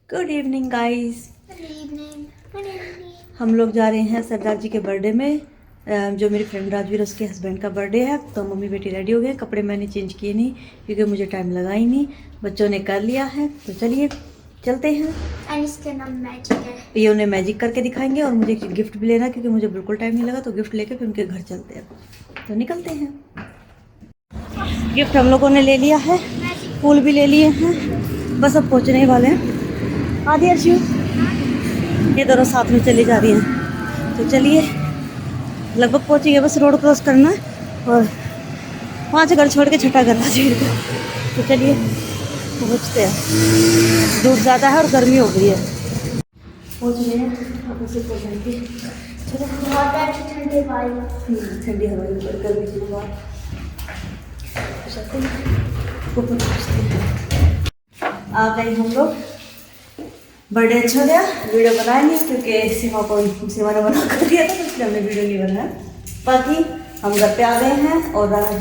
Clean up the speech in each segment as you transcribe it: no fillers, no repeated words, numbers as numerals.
Good evening guys. Good evening. Good evening. हम लोग जा रहे हैं सरदार जी के बर्थडे में। जो मेरी फ्रेंड राजवीर उसके हस्बैंड का बर्थडे है, तो मम्मी बेटी रेडी हो गए। कपड़े मैंने चेंज किए नहीं क्योंकि मुझे टाइम लगा ही नहीं, बच्चों ने कर लिया है। तो चलिए चलते हैं। और इसका नाम मैजिक है। ये उन्हें मैजिक करके दिखाएंगे और मुझे गिफ्ट भी लेना क्योंकि मुझे बिल्कुल टाइम नहीं लगा। तो गिफ्ट लेके फिर उनके घर चलते हैं। तो निकलते हैं। गिफ्ट हम लोगों ने ले लिया है, फूल भी ले लिए हैं, बस अब पहुँचने ही वाले हैं। आदि अर्शु ये दोनों साथ में चली जा रही हैं। तो चलिए लगभग पहुँचेंगे, बस रोड क्रॉस करना है और 5 घर छोड़ के छठा घर आ जाएगा। तो चलिए पहुँचते हैं। धूप ज़्यादा है और गर्मी हो गई है। पहुँच गए हैं, अब उसे पहुँचाएंगे। चलो बहुत अच्छी ठंडी हवा। ठंडी हवा गर्मी की हवा चलते हैं, ऊपर पहुँचते हैं। आ गए हम लोग। बर्थडे अच्छा गया। वीडियो बनाया नहीं क्योंकि सीमा ने मना कर दिया था, तो इसलिए हमने वीडियो नहीं बनाया। बाकी हम घर पे आ गए हैं और राणा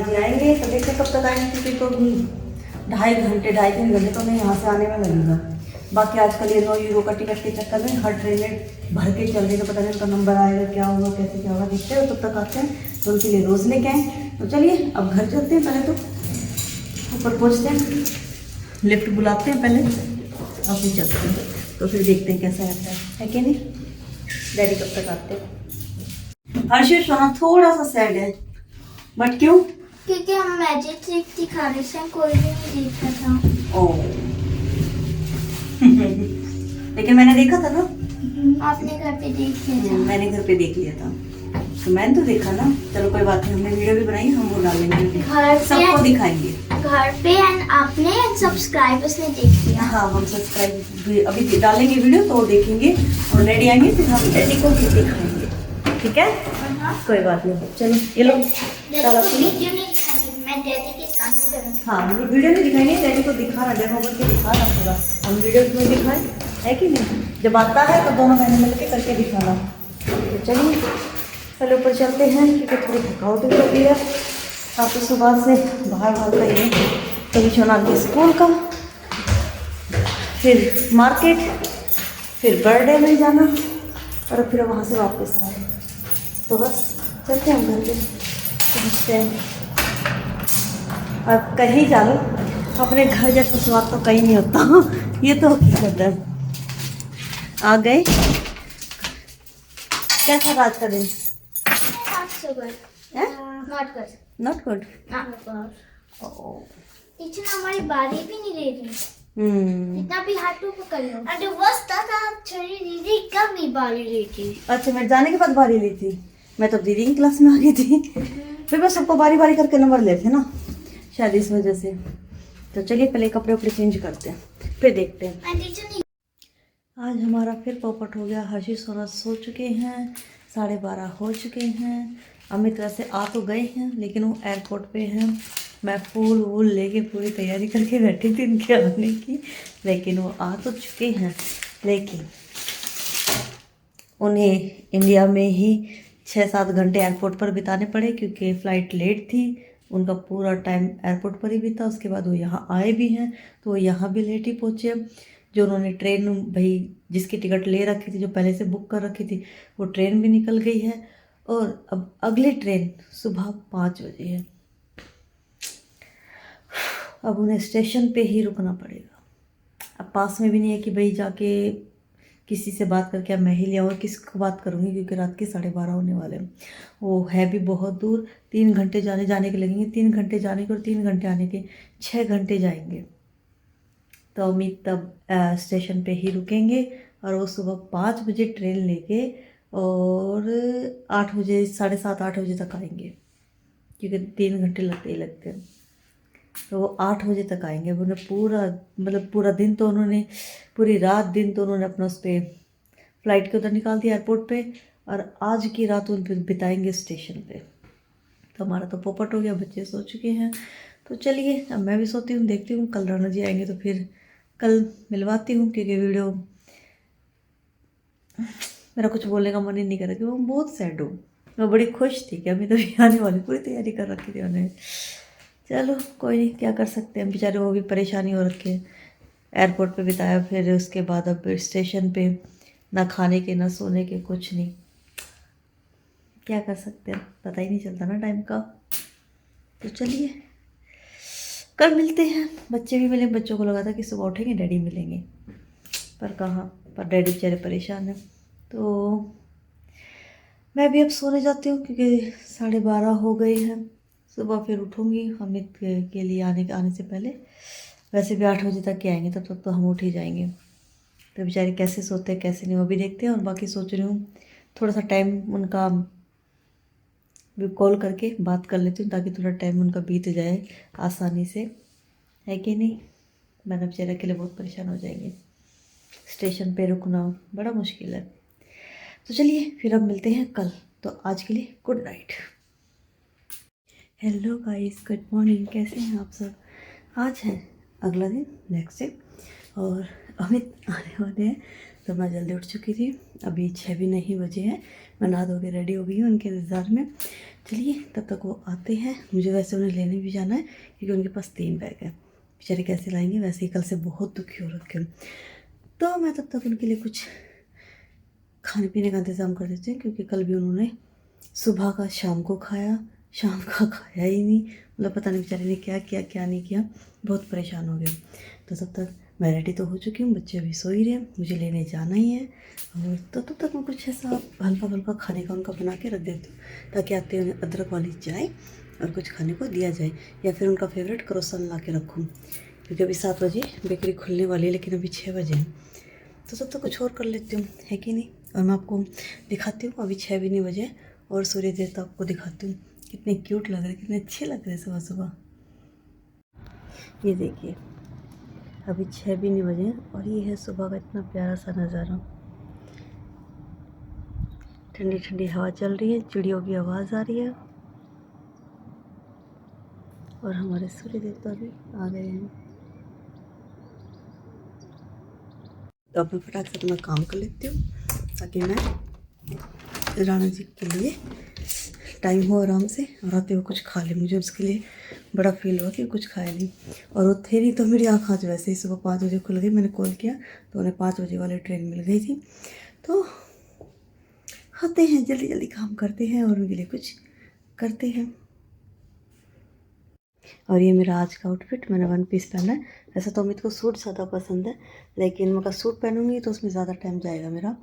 जी आएंगे। तो देखते कब तक आएंगे क्योंकि तो 2.5 घंटे तो हमें यहाँ से आने में लगेगा। बाकी आजकल ये 9 यूरो का टिकट के चक्कर में हर ट्रेन में भर के चल रही है, तो पता नहीं उनका नंबर आएगा क्या होगा कैसे क्या होगा, देखते हैं। तब तक आते हैं तो उनके लिए रोज़ लेके आए। तो चलिए अब घर चलते हैं। पहले तो ऊपर पहुँचते हैं, लिफ्ट बुलाते हैं पहले, अब भी चलते हैं। तो फिर देखते हैं कैसा रहता है कि नहीं। डैडी कब तक आते हैं। हर्षित वहाँ थोड़ा सा सैड है, बट क्यों? क्योंकि हम मैजिक ट्रिक दिखा रहे थे, कोई भी नहीं देख रहा था। ओ लेकिन मैंने देखा था ना। आपने घर पे देख लिया था। मैंने घर पे देख लिया था, तो मैंने तो देखा ना। चलो कोई बात नहीं, हमने वीडियो भी बनाई, हम वो डालेंगे, घर सबको दिखाएंगे घर पे। एंड आपने सब्सक्राइबर्स ने देख लिया। हाँ हम सब्सक्राइब अभी डालेंगे वीडियो, तो वो देखेंगे और डैडी आएंगे, फिर हम डैडी को भी दिखाएंगे। ठीक है, कोई बात नहीं। चलो ये लोग वीडियो नहीं दिखाएंगे, मैं डैडी के सामने करूँगी। हाँ वीडियो नहीं दिखाएंगे, डैडी को दिखाना, डेमो करके दिखाना पूरा। हम वीडियो क्यों दिखाएं, है कि नहीं? जब आता है तो दोनों बहनें मिलकर करके दिखाना। तो चलिए पहले ऊपर चलते हैं क्योंकि थोड़ी थकावट भी लगी है। आप तो सुबह से बाहर का ही है, कभी सोनाल के स्कूल का, फिर मार्केट, फिर बर्थडे में जाना और फिर वहाँ से वापस आए। तो बस चलते हैं घर पे, पहुँचते हैं। अब कहीं जा लो, अपने घर जैसा स्वाद तो कहीं नहीं होता। ये तो हकीकत है। आ गए। कैसा रात का दिन? Not good. टीचर हमारी बारी भी नहीं ले रही। इतना भी हाथ ऊपर कर लो। अरे बस था छोटी दीदी कब नहीं बारी ली थी। अच्छा मैं जाने के बाद बारी ली थी। मैं तो दीदी की क्लास में आ गई थी। फिर बस सबको बारी बारी करके नंबर लेते ना, शायद इस वजह से। तो चलिए पहले कपड़े उपड़े चेंज करते हैं, फिर देखते हैं। आज हमारा फिर पोपट हो गया। हर्षी सोना सो चुके हैं, 12:30 हो चुके हैं। अमित वैसे आ तो गए हैं लेकिन वो एयरपोर्ट पे हैं। मैं फूल वूल लेके पूरी तैयारी करके बैठी थी उनके आने की, लेकिन वो आ तो चुके हैं। लेकिन उन्हें इंडिया में ही 6-7 घंटे एयरपोर्ट पर बिताने पड़े क्योंकि फ़्लाइट लेट थी। उनका पूरा टाइम एयरपोर्ट पर ही बीता। उसके बाद वो यहाँ आए भी हैं, तो वो यहाँ भी लेट ही पहुँचे। जो उन्होंने ट्रेन भाई जिसकी टिकट ले रखी थी, जो पहले से बुक कर रखी थी, वो ट्रेन भी निकल गई है और अब अगली ट्रेन सुबह 5 बजे है। अब उन्हें स्टेशन पे ही रुकना पड़ेगा। अब पास में भी नहीं है कि भाई जाके किसी से बात करके अब मैं ही ले आऊँ, किसको बात करूँगी क्योंकि रात के 12:30 होने वाले हैं। वो है भी बहुत दूर, 3 घंटे जाने के लगेंगे। 3 घंटे जाने के और 3 घंटे आने के, 6 घंटे जाएंगे। तो अमित तब स्टेशन पे ही रुकेंगे और वो सुबह 5 बजे ट्रेन लेके और 8 बजे 7:30-8 बजे तक आएंगे क्योंकि 3 घंटे लगते ही लगते हैं। तो वो 8 बजे तक आएंगे। उन्होंने पूरा दिन तो उन्होंने, पूरी रात दिन तो उन्होंने अपना उस पर फ़्लाइट के उधर निकाल दिया एयरपोर्ट पे, और आज की रात उन बिताएंगे स्टेशन पे। तो हमारा तो पोपट हो गया, बच्चे सो चुके हैं। तो चलिए अब मैं भी सोती हूँ, देखती हूँ कल राणा जी आएंगे तो फिर कल मिलवाती हूँ क्योंकि वीडियो मेरा कुछ बोलने का मन ही नहीं कर रहा क्योंकि मैं बहुत सैड हूँ। मैं बड़ी खुश थी कि अभी तो आने वाली, पूरी तैयारी कर रखी थी उन्हें। चलो कोई नहीं, क्या कर सकते हैं, बेचारे वो भी परेशानी हो रखे हैं। एयरपोर्ट पे बिताया, फिर उसके बाद अब स्टेशन पे, ना खाने के ना सोने के, कुछ नहीं। क्या कर सकते हैं, पता ही नहीं चलता ना टाइम का। तो चलिए कल मिलते हैं। बच्चे भी मिले, बच्चों को लगा था कि सुबह उठेंगे डैडी मिलेंगे, पर कहाँ, पर डैडी बेचारे परेशान हैं। तो मैं भी अब सोने जाती हूँ क्योंकि 12:30 हो गए हैं। सुबह फिर उठूँगी अमित के लिए आने से पहले। वैसे भी 8 बजे तक के आएंगे, तब तक तो हम उठ ही जाएंगे। तो बेचारे कैसे सोते हैं कैसे नहीं वो भी देखते हैं। और बाकी सोच रही हूँ थोड़ा सा टाइम उनका भी कॉल करके बात कर लेती हूँ, ताकि थोड़ा टाइम उनका बीत जाए आसानी से, है कि नहीं। मैंने बेचारे के लिए बहुत परेशान हो जाएंगे। स्टेशन पे रुकना बड़ा मुश्किल है। तो चलिए फिर अब मिलते हैं कल। तो आज के लिए good night. Hello guys, good morning. कैसे हैं आप सब? आज है अगला दिन, नेक्स्ट डे, और अमित आने वाले हैं। तो मैं जल्दी उठ चुकी थी, अभी 6 भी नहीं बजे हैं। मैं नहा धो के रेडी हो गई हूँ उनके इंतज़ार में। चलिए तब तक वो आते हैं। मुझे वैसे उन्हें लेने भी जाना है क्योंकि उनके पास 3 बैग है। बेचारे कैसे लाएंगे, वैसे ही कल से बहुत दुखी हो रखे हैं। तो मैं तब तक उनके लिए कुछ खाने पीने का इंतज़ाम कर देती हूँ, क्योंकि कल भी उन्होंने सुबह का शाम को खाया, शाम का खाया ही नहीं। मतलब पता नहीं बेचारे ने क्या किया क्या नहीं किया, बहुत परेशान हो गए। तो तब तक मैं रेडी तो हो चुकी हूँ, बच्चे अभी सो ही रहे हैं, मुझे लेने जाना ही है। और तो तब तक मैं कुछ ऐसा हल्का फुल्का खाने का उनका बना के रख देती हूँ, ताकि आते हुए अदरक वाली चाय और कुछ खाने को दिया जाए, या फिर उनका फेवरेट क्रोसन ला के रखूँ, क्योंकि अभी 7 बजे बेकरी खुलने वाली है, लेकिन अभी 6 बजे हैं। तो तब तक कुछ और कर लेती हूँ, है कि नहीं। और मैं आपको दिखाती हूँ, अभी 6 भी नहीं बजे और सूर्य देवता आपको दिखाती हूँ कितने क्यूट लग रहे, कितने अच्छे लग रहे सुबह सुबह। ये देखिए अभी 6 भी नहीं बजे और ये है सुबह का इतना प्यारा सा नज़ारा। ठंडी ठंडी हवा चल रही है, चिड़ियों की आवाज़ आ रही है, और हमारे सूर्य देवता भी आ गए हैं। तो अपने फटाक से अपना काम कर लेती हूँ, ताकि मैं राणा जी के लिए टाइम हो आराम से, और आते हुए कुछ खा ले। मुझे उसके लिए बड़ा फील हुआ कि कुछ खाया नहीं। और वो थे नहीं तो मेरी आँख आज वैसे ही सुबह 5 बजे खुल गई। मैंने कॉल किया तो उन्हें 5 बजे वाली ट्रेन मिल गई थी। तो आते हैं, जल्दी जल्दी काम करते हैं और उनके लिए कुछ करते हैं। और ये मेरा आज का आउटफिट, मैंने 1 पीस पहना है। वैसे तो अमित को सूट ज़्यादा पसंद है, लेकिन मैं सूट पहनूंगी तो उसमें ज़्यादा टाइम जाएगा मेरा,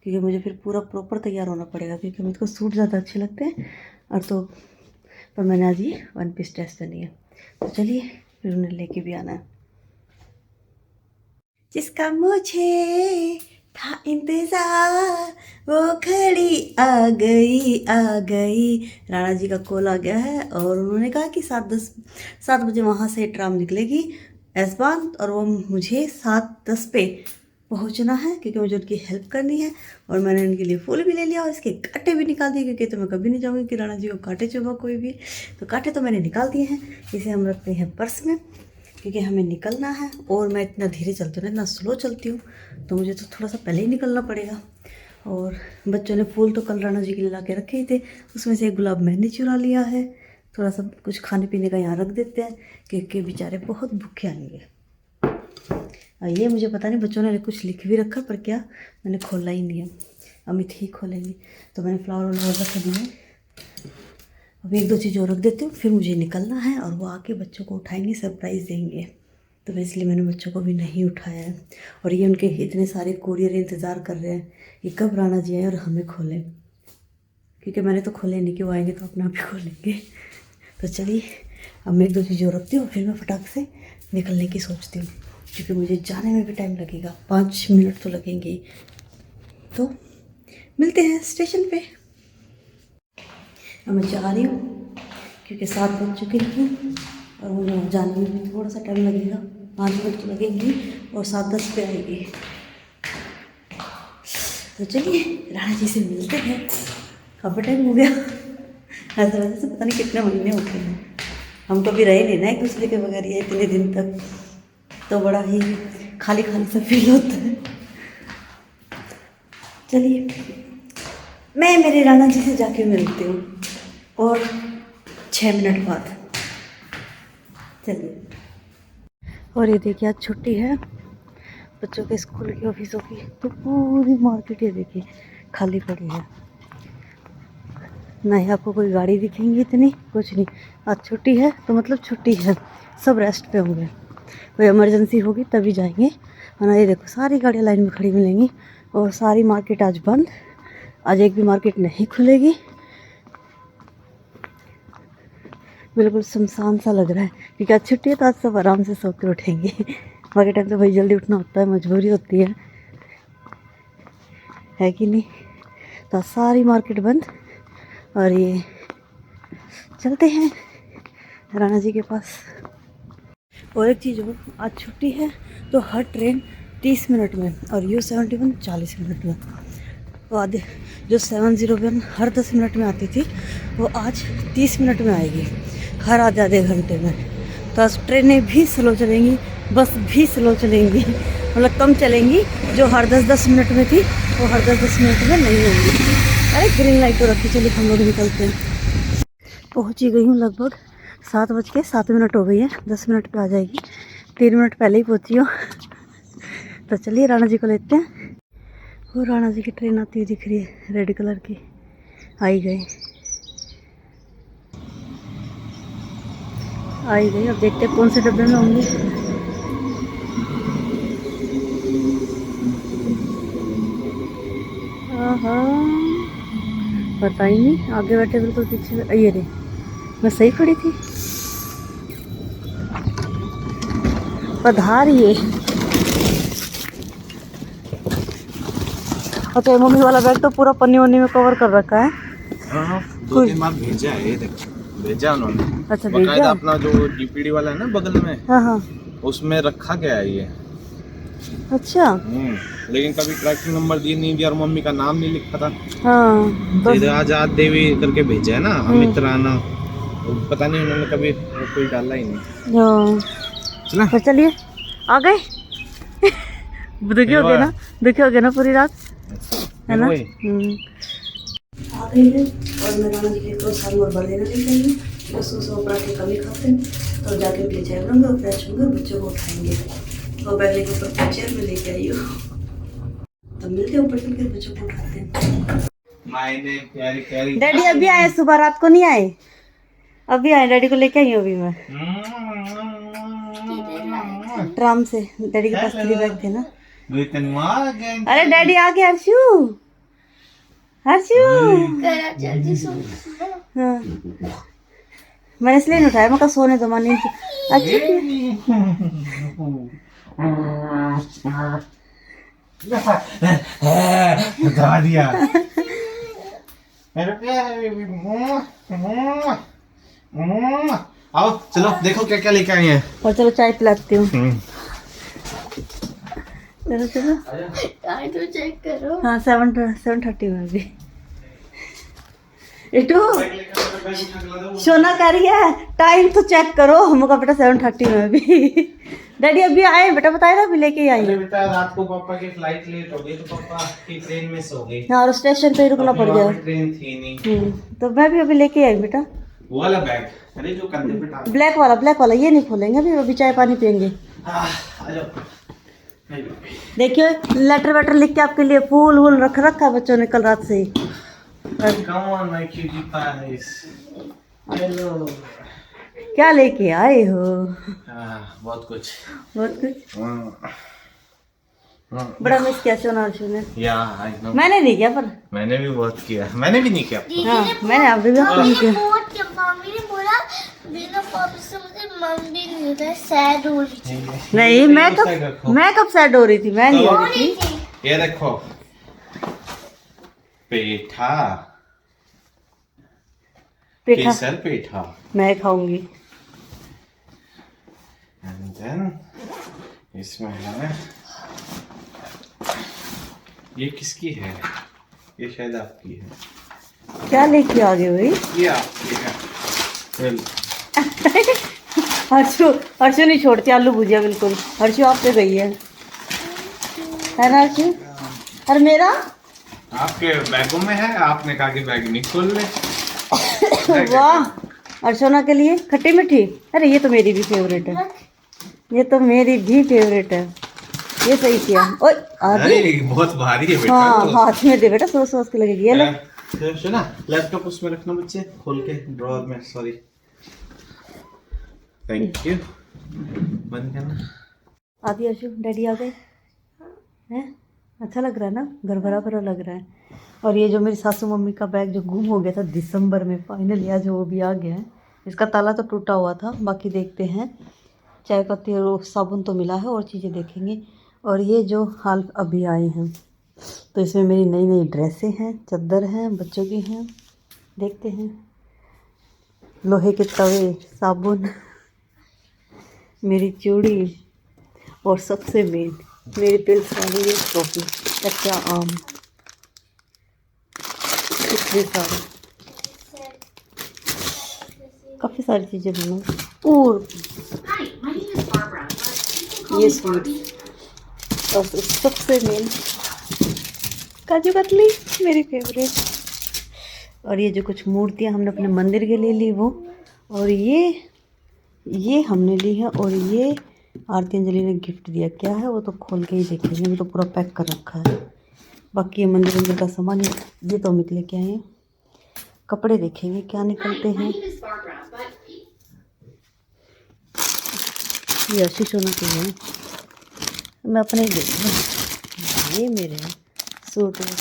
क्योंकि मुझे फिर पूरा प्रॉपर तैयार होना पड़ेगा, क्योंकि अमित को सूट ज़्यादा अच्छे लगते हैं। और तो पर मैंने आज ये 1 पीस ड्रेस पहनी है। तो चलिए फिर उन्हें लेके भी आना है। जिसका मुझे था इंतजार वो घड़ी आ गई। राणा जी का कॉल आ गया है, और उन्होंने कहा कि 7 बजे वहाँ से ट्राम निकलेगी एसबान, और वो मुझे 7:10 पे पहुँचना है, क्योंकि मुझे उनकी हेल्प करनी है। और मैंने उनके लिए फूल भी ले लिया और इसके कांटे भी निकाल दिए, क्योंकि तो मैं कभी नहीं चाहूँगी कि राणा जी को कांटे चुभा कोई भी। तो कांटे तो मैंने निकाल दिए हैं, इसे हम रखते हैं पर्स में, क्योंकि हमें निकलना है। और मैं इतना धीरे चलती हूँ ना, इतना स्लो चलती हूँ, तो मुझे तो थोड़ा सा पहले ही निकलना पड़ेगा। और बच्चों ने फूल तो कल राणा जी के लिए ला के रखे ही थे, उसमें से एक गुलाब मैंने चुरा लिया है। थोड़ा सा कुछ खाने पीने का यहाँ रख देते हैं, क्योंकि बेचारे बहुत भूखे आएंगे। और ये मुझे पता नहीं बच्चों ने कुछ लिख भी रखा, पर क्या मैंने खोला ही नहीं है, अमित ही खोलेंगे। तो मैंने फ्लावर वाला रख दिया। अब 1-2 चीज़ और रख देती हूँ, फिर मुझे निकलना है, और वो आके बच्चों को उठाएंगे, सरप्राइज़ देंगे। तो इसलिए मैंने बच्चों को भी नहीं उठाया है। और ये उनके इतने सारे कोरियर इंतज़ार कर रहे हैं कि कब राणा जी आए और हमें खोलें, क्योंकि मैंने तो खोले नहीं कि वो आएंगे तो अपने आप ही खोलेंगे। तो चलिए अब मैं 1-2 चीज़ और रखती हूँ, फिर मैं फटाक से निकलने की सोचती हूँ, क्योंकि मुझे जाने में भी टाइम लगेगा, 5 मिनट तो लगेंगे। तो मिलते हैं स्टेशन पे। अब मैं जा रही हूँ, क्योंकि 7 बज चुके हैं, और मुझे जाने में भी थोड़ा सा टाइम लगेगा, 5 मिनट तो लगेंगे, और 7:10 पे आएगी। तो चलिए राणा जी से मिलते हैं। काफ़ी टाइम हो गया, ऐसा वैसे से पता नहीं कितने महीने होते हैं, हम कभी रहे नहीं ना एक दूसरे के बगैर ये इतने दिन तक, तो बड़ा ही खाली खाली सा फील होता है। चलिए मैं मेरे राणा जी से जाके मिलती हूँ, और 6 मिनट बाद। चलिए, और ये देखिए आज छुट्टी है, बच्चों के स्कूल की, ऑफिसों की। तो पूरी मार्केट ये देखिए खाली पड़ी है, ना ही आपको कोई गाड़ी दिखेंगी इतनी, कुछ नहीं। आज छुट्टी है तो मतलब छुट्टी है, सब रेस्ट पे होंगे। कोई इमरजेंसी होगी तभी जाएंगे, वरना ये देखो सारी गाड़ियाँ लाइन में खड़ी मिलेंगी। और सारी मार्केट आज बंद, आज एक भी मार्केट नहीं खुलेगी, बिल्कुल सुनसान सा लग रहा है। क्योंकि आज छुट्टी है तो आज सब आराम से सो के उठेंगे। बाकी टाइम तो भाई जल्दी उठना होता है, मजबूरी होती है कि नहीं। तो आज सारी मार्केट बंद। और ये चलते हैं राणा जी के पास। और एक चीज़ हो, आज छुट्टी है तो हर ट्रेन 30 मिनट में और U71 40 मिनट में। तो आधे जो 701 हर 10 मिनट में आती थी वो आज 30 मिनट में आएगी, हर आधे आधे घंटे में। तो आज ट्रेनें भी स्लो चलेंगी, बस भी स्लो चलेंगी, मतलब कम चलेंगी। जो हर 10-10 मिनट में थी वो हर 10-10 मिनट में नहीं होंगी। अरे ग्रीन लाइट तो रखी, चलिए हम लोग निकलते हैं। पहुँच ही गई हूँ, लगभग 7:07 हो गई है। 10 मिनट पे आ जाएगी, 3 मिनट पहले ही पहुँची हूँ। तो चलिए राणा जी को लेते हैं। वो राणा जी की ट्रेन आती हुई दिख रही है, रेड कलर की। आई गई। अब देखते हैं कौन से डब्बे में होंगी। पता ही नहीं, आगे बैठे बिल्कुल पीछे। ये रे, मैं सही खड़ी थी। पधारिए। अच्छा, मम्मी वाला बैग तो पूरा पन्नी वन्नी में कवर कर रखा है। हाँ, 2-3 बार भेजा है, ये देखो भेजा उन्होंने। अच्छा, बकायदा भेजा अपना जो डीपीडी वाला है ना बगल में, हाँ, उसमें रखा गया है ये। अच्छा। लेकिन कभी ट्रैकिंग नंबर दिए नहीं दिया और मम्मी का नाम नहीं लिखा था। हाँ, तो इधर आजाद देवी करके भेजा है ना, अमित राणा। तो पता नहीं उन्होंने कभी कोई डाला ही नहीं। चला तो चलिए आ गए। दुखी हो गए ना पूरी रात, है ना। आ गई है और मैं राणा जी के प्रोत्साहन और बलेना ले गई हूँ। बस उसको पराठे कम ही खाते हैं, तो जाके उनके चाय बनाऊंगे और फ्रेश होंगे, बच्चों को उठाएंगे। और बैग लेके ऊपर चेयर में लेके आई हूँ, तो मिलते हैं ऊपर चल के, बच्चों को उठाते हैं। डैडी अभी आए, सुबह रात को नहीं आए, अभी आए। डैडी को लेके आई हूँ अभी मैं ट्राम से। डैडी के पास 3 बैग थे ना। अरे डैडी आ गए। हर्षू हाँ, मैंने इसलिए नहीं उठाया, मैं कहा सोने दो मानी। अच्छा दिया। आओ चलो देखो क्या क्या लेके आए हैं। और चलो चाय पिलाती हूँ। चलो टाइम तो चेक करो। हाँ, 7:30 में अभी। इटू सोना कह रही है टाइम तो चेक करो। हम का बेटा 7:30 में अभी। डैडी अभी आए बेटा, बताया था अभी लेके आई। बेटा रात को पापा की फ्लाइट लेट हो गई तो पापा की ट्रेन मिस हो गई। हाँ, और स्टेशन पे ही रुकना पड़ गया। ट्रेन थी नहीं। तो मैं भी अभी लेके आई बेटा। वो वाला बैग, अरे जो कंधे पे टांग। ब्लैक वाला ये नहीं खोलेंगे अभी चाय पानी पियेंगे। आ जाओ। देखियो लेटर वेटर लिख के आपके लिए फूल वूल रखा बच्चों ने कल रात से ही। Come on, my cutie pies. Hello. क्या लेके आए हो? बहुत कुछ। बड़ा मिस किया सोना ने। I know. मैंने नहीं किया, पर मैंने भी बहुत किया। मैंने भी नहीं किया। हाँ, मैंने अभी भी नहीं किया। मम्मी ने बोला बिना पापा से मुझे मम्मी नहीं था, सैड हो रही थी। नहीं, मैं कब सैड हो रही थी? मैं नहीं हो रही थी। ये देखो पेठा केसर पेठा मैं खाऊंगी। एंड देन इसमें है, ये किसकी है? ये शायद आपकी है। क्या लेके आ गए भाई? ये आपकी है। हर्षु नहीं छोड़ती आलू भुजिया बिल्कुल। हर्षु आप पे गई है ना हर्षु? और मेरा आपके बैगों में है, आपने कहा कि बैग नहीं खोल ले। वाह, अर्चना के लिए खट्टी मीठी। अरे ये तो मेरी भी फेवरेट है, ये तो मेरी भी फेवरेट है। ये सही किया। ओए आदि, अरे बहुत भारी है बेटा। हाँ हाथ में दे बेटा, सोच सोच के लगेगी। ये ले। सुना, लैपटॉप उसमें रखना बच्चे, खोल के ड्रॉअर में। Sorry, thank you. बंद करना। आदि अर्शु, डैडी आ गए हैं। अच्छा लग रहा है ना, घर भरा भरा लग रहा है। और ये जो मेरी सासू मम्मी का बैग जो गुम हो गया था दिसंबर में, फाइनली आज वो भी आ गया है। इसका ताला तो टूटा हुआ था, बाकी देखते हैं। चाय पत्ती और साबुन तो मिला है, और चीज़ें देखेंगे। और ये जो हाल अभी आए हैं, तो इसमें मेरी नई नई ड्रेसें हैं, चादर हैं, बच्चों की हैं। देखते हैं। लोहे के तवे, साबुन, मेरी चूड़ी, और सबसे मेन मेरी पिल्स वाली ये टॉफी, कच्चा आम, कितने सारे, काफ़ी सारी चीज़ें बना। और ये स्वीट, और सबसे मेन काजू कतली, मेरी फेवरेट। और ये जो कुछ मूर्तियाँ हमने अपने मंदिर के लिए ली वो, और ये हमने ली है। और ये आरती अंजलि ने गिफ्ट दिया। क्या है वो तो खोल के ही देखेंगे, मैं तो पूरा पैक कर रखा है। बाकी ये मंदिर का सामान, ये तो अमित लेके आए हैं। कपड़े देखेंगे क्या निकलते हैं। ये आशीष होना चाहिए, मैं अपने ही देख लूँ। ये मेरे सूट है।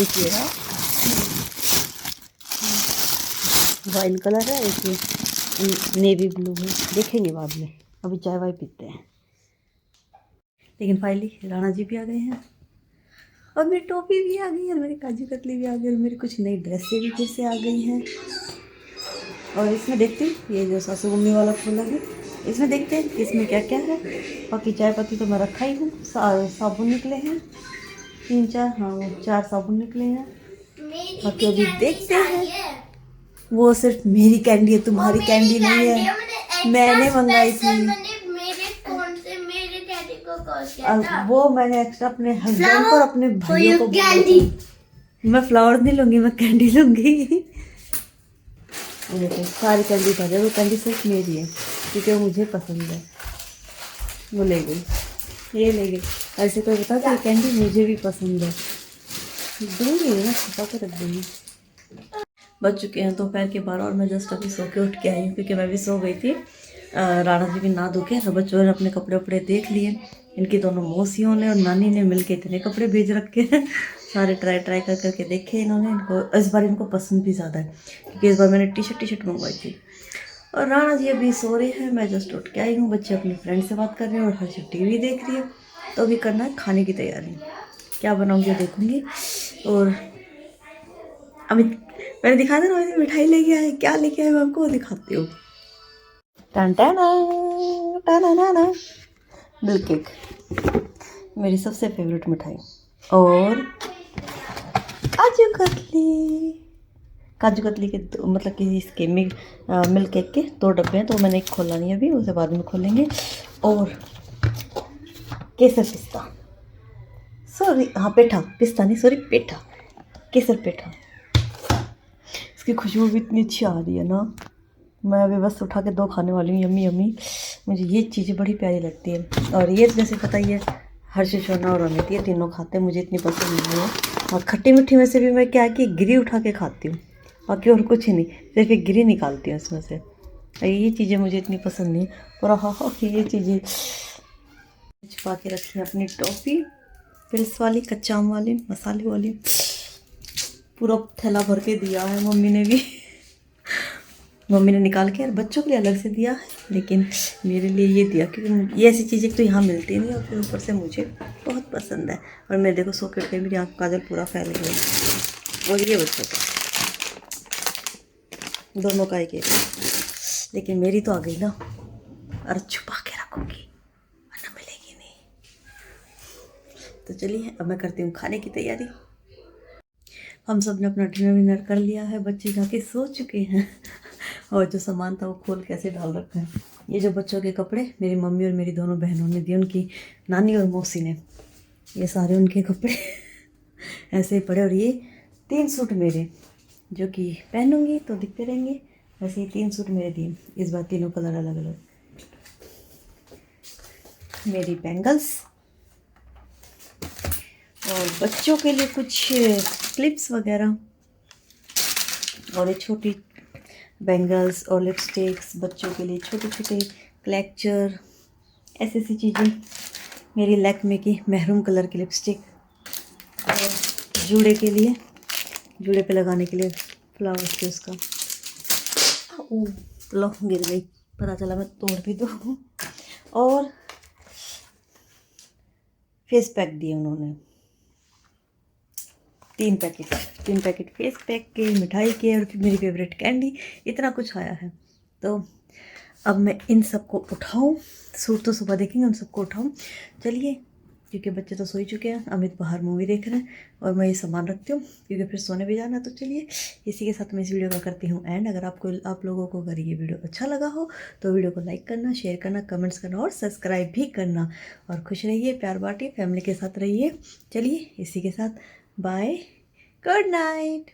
एक ये वाइन कलर है, एक ये नेवी ब्लू है। देखेंगे बाद में, अभी चाय वाय पीते हैं। लेकिन फाइनली राणा जी भी आ गए हैं, और मेरी टोपी भी आ गई है, मेरी काजू कतली भी आ गई, और मेरी कुछ नई ड्रेसें भी फिर से आ गई हैं। और इसमें देखते हैं, ये जो सासू मम्मी वाला खोला है, इसमें देखते हैं कि इसमें क्या क्या है। बाकी चाय पत्ती तो मैं रखा ही हूँ। साबुन निकले हैं 3-4, हाँ वो 4 साबुन निकले हैं। बाकी अभी देखते हैं। वो सिर्फ मेरी कैंडी है, तुम्हारी कैंडी नहीं है, मैंने मंगाई थी। वो मैंने एक्स्ट्रा अपने हस्बैंड को और अपने भाइयों को बोला। मैं फ्लावर नहीं लूँगी, मैं कैंडी लूँगी। देखो सारी कैंडी खा जाए, वो कैंडी सिर्फ मेरी है क्योंकि वो मुझे पसंद है। वो ले गई, ये ले गई। ऐसे कोई बता कि कैंडी मुझे भी पसंद है, दूँगी ना, छुपा के रख दूँगी। बज चुके हैं दोपहर के 12 और मैं जस्ट अभी सो के उठ के आई हूँ क्योंकि मैं भी सो गई थी। राणा जी भी ना धो के, तो बच्चों ने अपने कपड़े वपड़े देख लिए। इनकी दोनों मौसियों ने और नानी ने मिलके इतने कपड़े भेज रखे हैं, सारे ट्राई कर करके देखे इन्होंने। इनको इस बार इनको पसंद भी ज़्यादा है क्योंकि इस बार मैंने टी शर्ट मंगवाई थी। और राणा जी अभी सो रहे हैं, मैं जस्ट उठ के आई हूँ। बच्चे अपनी फ्रेंड से बात कर रहे हैं और हर्षित टीवी देख रही है। तो अभी करना है खाने की तैयारी, क्या बनाऊँगी देखूँगी। और अभी मैंने दिखाया था ना, मिठाई लेके आए, क्या लेके आए मैं आपको दिखाती हूँ। मिल्क केक, मेरी सबसे फेवरेट मिठाई। और काजू कतली के मतलब कि इसके मिल्क केक के 2 डब्बे हैं, तो मैंने एक खोला नहीं अभी, उसे बाद में खोलेंगे। और केसर पिस्ता, पेठा, पिस्ता नहीं सॉरी, पेठा, केसर पेठा। इसकी खुशबू भी इतनी अच्छी आ रही है ना। मैं अभी बस उठा के 2 खाने वाली हूँ, यम्मी यम्मी। मुझे ये चीज़ें बड़ी प्यारी लगती है। और ये जैसे पता ही है, हर्षित, सोना और अमित, ये तीनों खाते हैं, मुझे इतनी पसंद नहीं है। और खट्टी मीठी में से भी मैं क्या कि गिरी उठा के खाती हूँ, बाकी और कुछ ही नहीं, सिर्फ एक गिरी निकालती हूँ इसमें से। ये चीज़ें मुझे इतनी पसंद नहीं। और हाँ ये चीज़ें छुपा के रखी है अपनी टॉफ़ी, पिल्स वाली, कच्चा आम वाली, मसाले वाली। पूरा थैला भर के दिया है मम्मी ने भी। मम्मी ने निकाल के बच्चों के लिए अलग से दिया है, लेकिन मेरे लिए ये दिया क्योंकि ये ऐसी चीज़ें तो यहाँ मिलती नहीं, और फिर ऊपर से मुझे बहुत पसंद है। और मैं देखो सो के उठ के मेरी आँख काजल पूरा फैल गया। और ये बच्चों का दोनों का एक, लेकिन मेरी तो आ गई ना। और छुपा के रखूँगी वरना मिलेगी नहीं। तो चलिए अब मैं करती हूँ खाने की तैयारी। हम सब ने अपना डिनर कर लिया है, बच्चे जाके सो चुके हैं। और जो सामान था वो खोल कैसे डाल रखा है। ये जो बच्चों के कपड़े मेरी मम्मी और मेरी दोनों बहनों ने दिए, उनकी नानी और मौसी ने, ये सारे उनके कपड़े ऐसे ही पड़े। और ये 3 सूट मेरे, जो कि पहनूंगी तो दिखते रहेंगे, वैसे ये 3 सूट मेरे दिए, इस बार तीनों कलर अलग अलग। मेरी बैंगल्स और बच्चों के लिए कुछ क्लिप्स वगैरह, और ये छोटी बैंगल्स और लिपस्टिक्स, बच्चों के लिए छोटे छोटे क्लेक्चर, ऐसी चीज़ें। मेरी लैक्मे की मेहरून कलर की लिपस्टिक, और जूड़े के लिए, जूड़े पे लगाने के लिए फ्लावर्स के उसका। लो गिर गई, पता चला मैं तोड़ भी दूँ। और फेस पैक दिए उन्होंने, 3 पैकेट फेस पैक के, मिठाई के, और मेरी फेवरेट कैंडी, इतना कुछ आया है। तो अब मैं इन सबको उठाऊं, सूट तो सुबह देखेंगे, उन सबको उठाऊं। चलिए, क्योंकि बच्चे तो सो ही चुके हैं, अमित बाहर मूवी देख रहे हैं और मैं ये सामान रखती हूँ क्योंकि फिर सोने भी जाना है। तो चलिए, इसी के साथ मैं इस वीडियो का करती हूँ एंड। अगर आप लोगों को अगर ये वीडियो अच्छा लगा हो तो वीडियो को लाइक करना, शेयर करना, कमेंट्स करना और सब्सक्राइब भी करना। और खुश रहिए, प्यार बांटिए, फैमिली के साथ रहिए। चलिए, इसी के साथ बाय, गुड नाइट।